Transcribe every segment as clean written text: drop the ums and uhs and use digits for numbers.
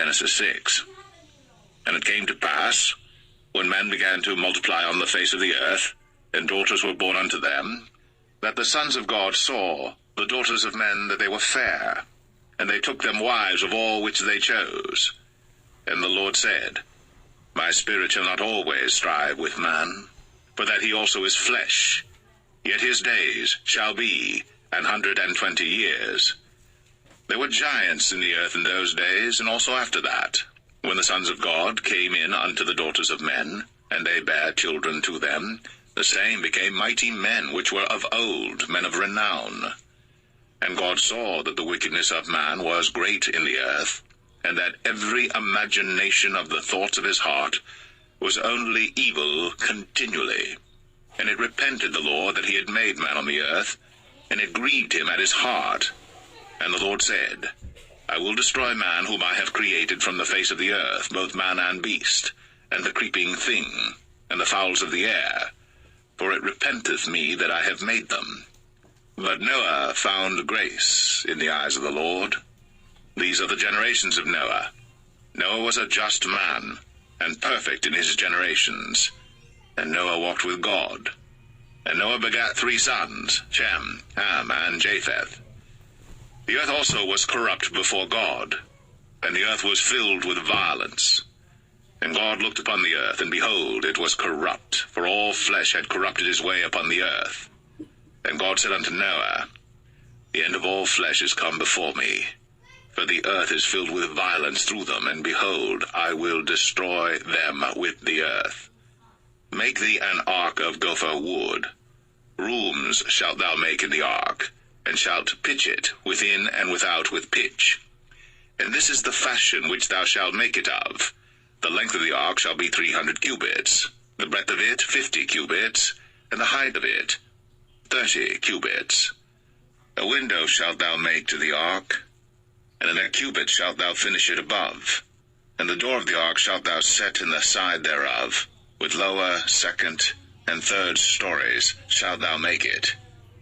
Genesis 6. And it came to pass, when men began to multiply on the face of the earth, and daughters were born unto them, that the sons of God saw the daughters of men that they were fair, and they took them wives of all which they chose. And the Lord said, My spirit shall not always strive with man, for that he also is flesh, yet his days shall be 120 years. There were giants in the earth in those days, and also after that, when the sons of God came in unto the daughters of men, and they bare children to them, the same became mighty men which were of old, men of renown. And God saw that the wickedness of man was great in the earth, and that every imagination of the thoughts of his heart was only evil continually. And it repented the Lord that he had made man on the earth, and it grieved him at his heart. And the Lord said, I will destroy man whom I have created from the face of the earth, both man and beast, and the creeping thing, and the fowls of the air, for it repenteth me that I have made them. But Noah found grace in the eyes of the Lord. These are the generations of Noah. Noah was a just man, and perfect in his generations. And Noah walked with God. And Noah begat 3 sons, Shem, Ham, and Japheth. The earth also was corrupt before God, and the earth was filled with violence. And God looked upon the earth, and behold, it was corrupt, for all flesh had corrupted his way upon the earth. And God said unto Noah, The end of all flesh is come before me, for the earth is filled with violence through them, and behold, I will destroy them with the earth. Make thee an ark of gopher wood. Rooms shalt thou make in the ark, and shalt pitch it within and without with pitch. And this is the fashion which thou shalt make it of. The length of the ark shall be 300 cubits, the breadth of it 50 cubits, and the height of it 30 cubits. A window shalt thou make to the ark, and in a cubit shalt thou finish it above. And the door of the ark shalt thou set in the side thereof, with lower, second, and third stories shalt thou make it.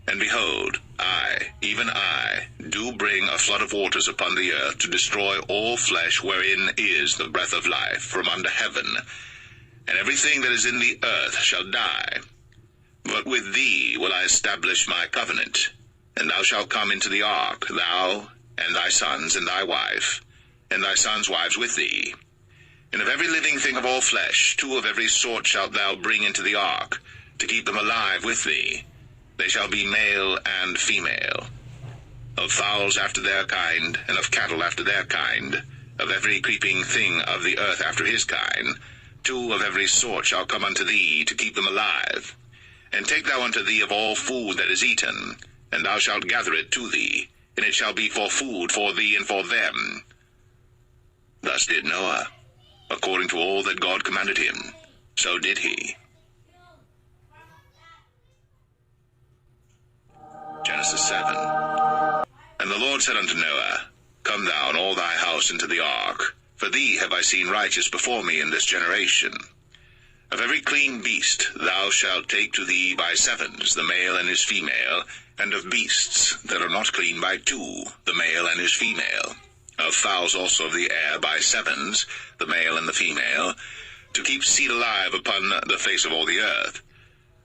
And behold, I, even I, do bring a flood of waters upon the earth to destroy all flesh wherein is the breath of life from under heaven, and everything that is in the earth shall die. But with thee will I establish my covenant, and thou shalt come into the ark, thou, and thy sons, and thy wife, and thy sons' wives with thee. And of every living thing of all flesh, 2 of every sort shalt thou bring into the ark, to keep them alive with thee. They shall be male and female. Of fowls after their kind, and of cattle after their kind, of every creeping thing of the earth after his kind, 2 of every sort shall come unto thee, to keep them alive. And take thou unto thee of all food that is eaten, and thou shalt gather it to thee, and it shall be for food for thee and for them. Thus did Noah, according to all that God commanded him, so did he. Genesis 7. And the Lord said unto Noah, Come thou and all thy house into the ark, for thee have I seen righteous before me in this generation. Of every clean beast thou shalt take to thee by 7s, the male and his female, and of beasts that are not clean by 2, the male and his female. Of fowls also of the air by 7s, the male and the female, to keep seed alive upon the face of all the earth.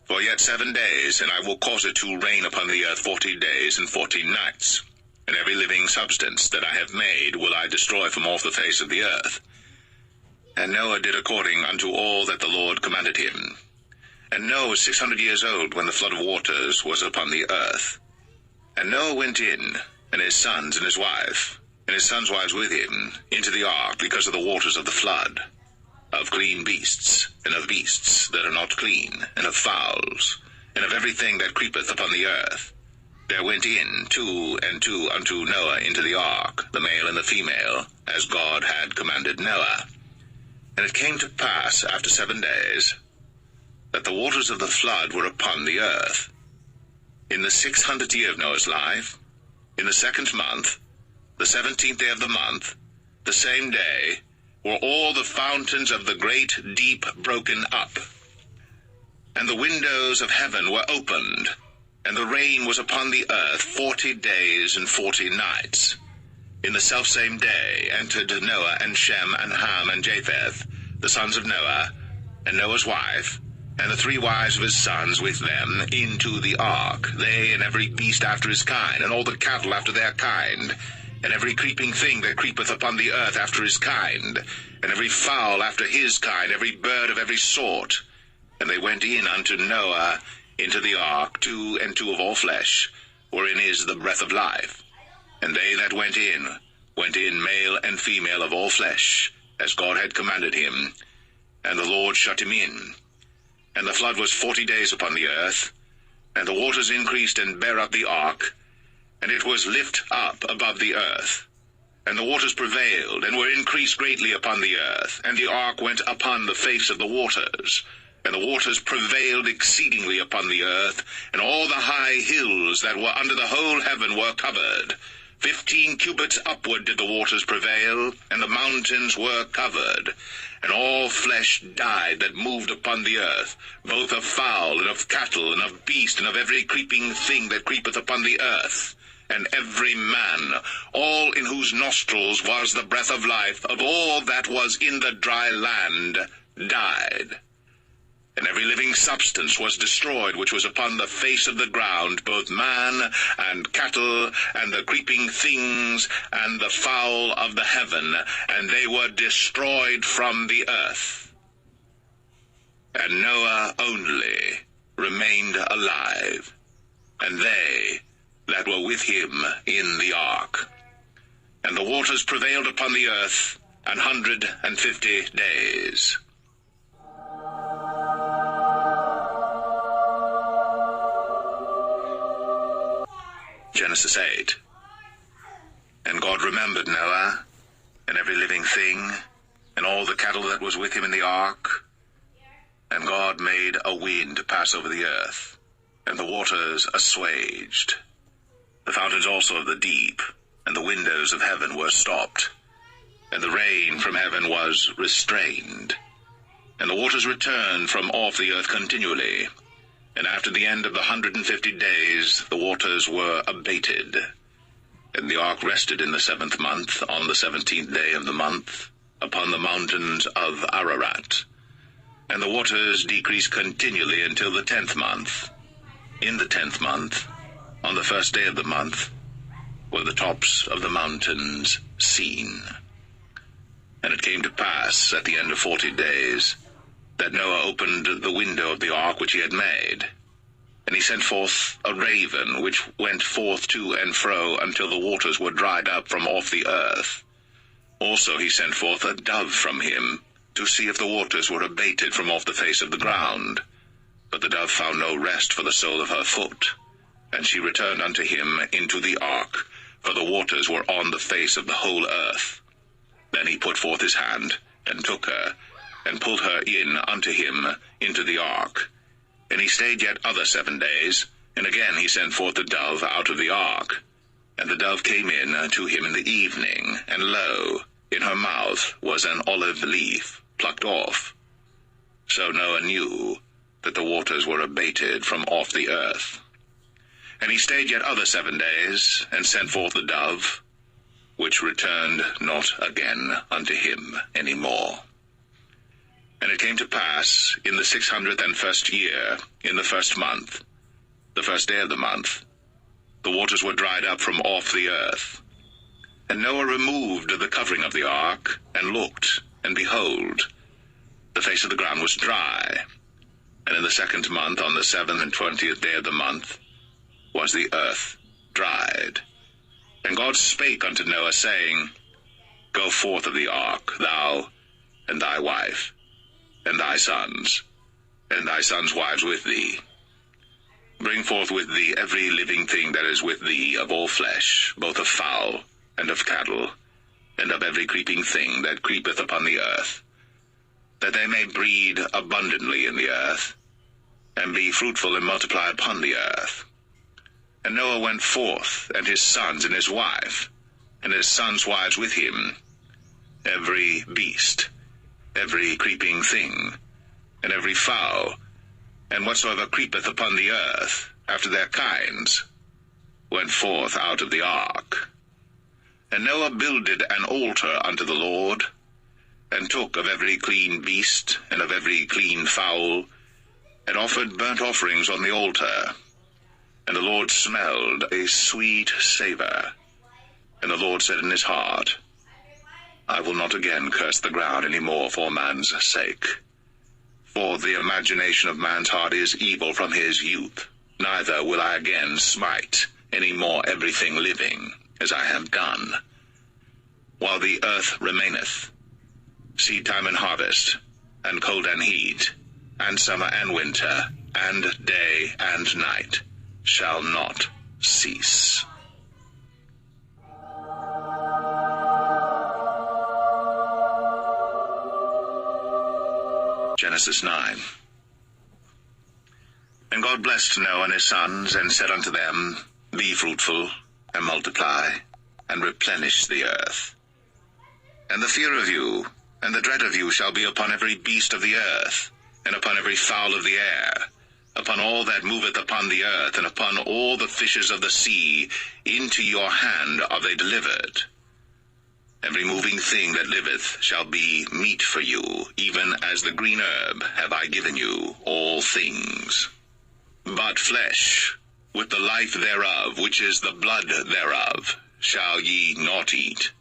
For yet 7 days, and I will cause it to rain upon the earth 40 days and 40 nights. And every living substance that I have made will I destroy from off the face of the earth. And Noah did according unto all that the Lord commanded him. And Noah was 600 years old when the flood of waters was upon the earth. And Noah went in, and his sons and his wife, and his sons' wives with him, into the ark because of the waters of the flood, of clean beasts, and of beasts that are not clean, and of fowls, and of everything that creepeth upon the earth. There went in 2 and 2 unto Noah into the ark, the male and the female, as God had commanded Noah. And it came to pass after 7 days, that the waters of the flood were upon the earth. In the 600th year of Noah's life, in the 2nd month, the 17th day of the month, the same day, were all the fountains of the great deep broken up. And the windows of heaven were opened, and the rain was upon the earth 40 days and 40 nights. In the selfsame day entered Noah and Shem and Ham and Japheth, the sons of Noah, and Noah's wife, and the 3 wives of his sons with them, into the ark, they and every beast after his kind, and all the cattle after their kind, and every creeping thing that creepeth upon the earth after his kind, and every fowl after his kind, every bird of every sort. And they went in unto Noah into the ark, 2 and 2 of all flesh, wherein is the breath of life. And they that went in, male and female of all flesh, as God had commanded him. And the Lord shut him in. And the flood was 40 days upon the earth, and the waters increased and bare up the ark, and it was lift up above the earth. And the waters prevailed, and were increased greatly upon the earth, and the ark went upon the face of the waters. And the waters prevailed exceedingly upon the earth, and all the high hills that were under the whole heaven were covered. 15 cubits upward did the waters prevail, and the mountains were covered. And all flesh died that moved upon the earth, both of fowl, and of cattle, and of beast, and of every creeping thing that creepeth upon the earth. And every man, all in whose nostrils was the breath of life, of all that was in the dry land, died. And every living substance was destroyed which was upon the face of the ground, both man and cattle, and the creeping things, and the fowl of the heaven, and they were destroyed from the earth. And Noah only remained alive, and they that were with him in the ark. And the waters prevailed upon the earth 150 days. Genesis 8. And God remembered Noah, and every living thing, and all the cattle that was with him in the ark. And God made a wind to pass over the earth, and the waters assuaged. The fountains also of the deep, and the windows of heaven were stopped, and the rain from heaven was restrained. And the waters returned from off the earth continually. And after the end of the 150 days, the waters were abated. And the ark rested in the 7th month, on the 17th day of the month, upon the mountains of Ararat. And the waters decreased continually until the 10th month. In the 10th month, on the 1st day of the month, were the tops of the mountains seen. And it came to pass, at the end of 40 days, that Noah opened the window of the ark which he had made. And he sent forth a raven, which went forth to and fro until the waters were dried up from off the earth. Also he sent forth a dove from him, to see if the waters were abated from off the face of the ground. But the dove found no rest for the sole of her foot. And she returned unto him into the ark, for the waters were on the face of the whole earth. Then he put forth his hand, and took her, and pulled her in unto him into the ark. And he stayed yet other 7 days, and again he sent forth the dove out of the ark. And the dove came in to him in the evening, and lo, in her mouth was an olive leaf plucked off. So Noah knew that the waters were abated from off the earth. And he stayed yet other 7 days, and sent forth the dove, which returned not again unto him any more. And it came to pass, in the 601st year, in the 1st month, the 1st day of the month, the waters were dried up from off the earth. And Noah removed the covering of the ark, and looked, and behold, the face of the ground was dry. And in the 2nd month, on the 7th and 20th day of the month, was the earth dried. And God spake unto Noah, saying, Go forth of the ark, thou, and thy wife, and thy sons wives with thee. Bring forth with thee every living thing that is with thee of all flesh, both of fowl, and of cattle, and of every creeping thing that creepeth upon the earth, that they may breed abundantly in the earth, and be fruitful and multiply upon the earth. And Noah went forth, and his sons and his wife, and his sons' wives with him, every beast, every creeping thing, and every fowl, and whatsoever creepeth upon the earth, after their kinds, went forth out of the ark. And Noah builded an altar unto the Lord, and took of every clean beast, and of every clean fowl, and offered burnt offerings on the altar. And the Lord smelled a sweet savour. And the Lord said in his heart, I will not again curse the ground any more for man's sake. For the imagination of man's heart is evil from his youth. Neither will I again smite any more everything living, as I have done. While the earth remaineth, seed time and harvest, and cold and heat, and summer and winter, and day and night, shall not cease. Genesis 9. And God blessed Noah and his sons, and said unto them, Be fruitful, and multiply, and replenish the earth. And the fear of you, and the dread of you shall be upon every beast of the earth, and upon every fowl of the air, upon all that moveth upon the earth, and upon all the fishes of the sea. Into your hand are they delivered. Every moving thing that liveth shall be meat for you, even as the green herb have I given you all things. But flesh, with the life thereof, which is the blood thereof, shall ye not eat.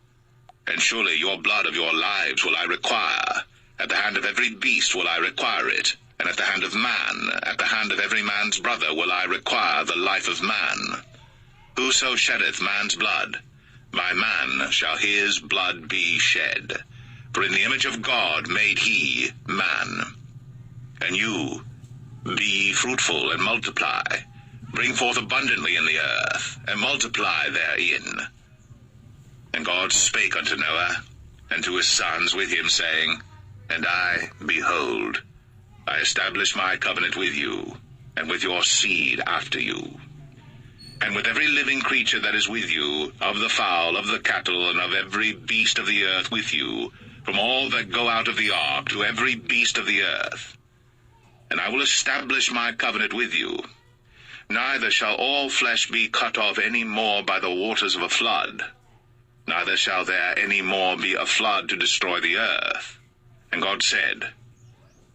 And surely your blood of your lives will I require. At the hand of every beast will I require it, and at the hand of man, at the hand of every man's brother will I require the life of man. Whoso sheddeth man's blood, by man shall his blood be shed. For in the image of God made he man. And you, be fruitful and multiply, bring forth abundantly in the earth, and multiply therein. And God spake unto Noah, and to his sons with him, saying, And I, behold, I establish my covenant with you, and with your seed after you, and with every living creature that is with you, of the fowl, of the cattle, and of every beast of the earth with you, from all that go out of the ark to every beast of the earth. And I will establish my covenant with you. Neither shall all flesh be cut off any more by the waters of a flood, neither shall there any more be a flood to destroy the earth. And God said,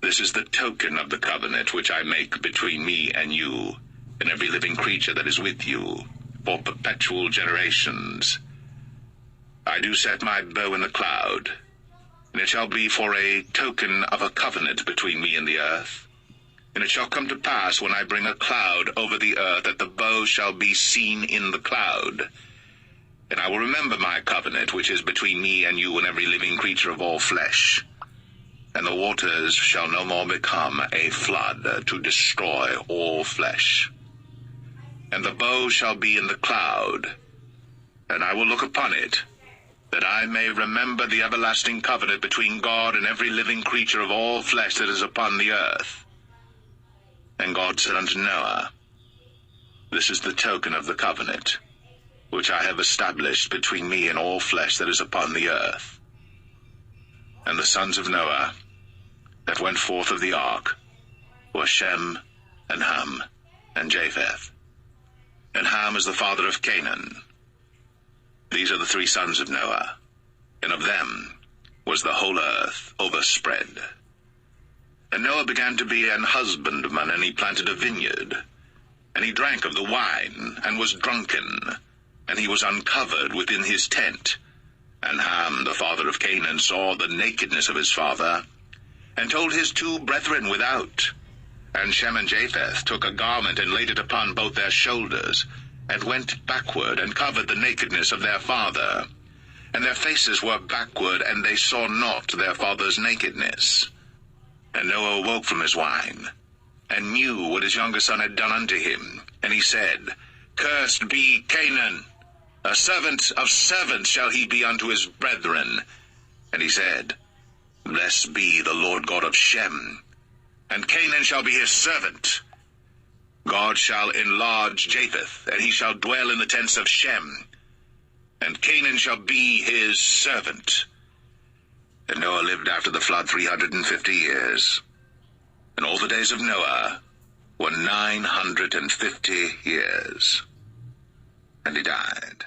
This is the token of the covenant which I make between me and you, and every living creature that is with you, for perpetual generations. I do set my bow in the cloud, and it shall be for a token of a covenant between me and the earth. And it shall come to pass, when I bring a cloud over the earth, that the bow shall be seen in the cloud. And I will remember my covenant, which is between me and you and every living creature of all flesh. And the waters shall no more become a flood to destroy all flesh. And the bow shall be in the cloud, and I will look upon it, that I may remember the everlasting covenant between God and every living creature of all flesh that is upon the earth. And God said unto Noah, This is the token of the covenant, which I have established between me and all flesh that is upon the earth. And the sons of Noah that went forth of the ark were Shem, and Ham, and Japheth. And Ham is the father of Canaan. These are the three sons of Noah, and of them was the whole earth overspread. And Noah began to be an husbandman, and he planted a vineyard. And he drank of the wine, and was drunken, and he was uncovered within his tent. And Ham, the father of Canaan, saw the nakedness of his father, and told his two brethren without. And Shem and Japheth took a garment, and laid it upon both their shoulders, and went backward, and covered the nakedness of their father. And their faces were backward, and they saw not their father's nakedness. And Noah awoke from his wine, and knew what his younger son had done unto him. And he said, Cursed be Canaan, a servant of servants shall he be unto his brethren. And he said, Blessed be the Lord God of Shem, and Canaan shall be his servant. God shall enlarge Japheth, and he shall dwell in the tents of Shem, and Canaan shall be his servant. And Noah lived after the flood 350 years, and all the days of Noah were 950 years, and he died.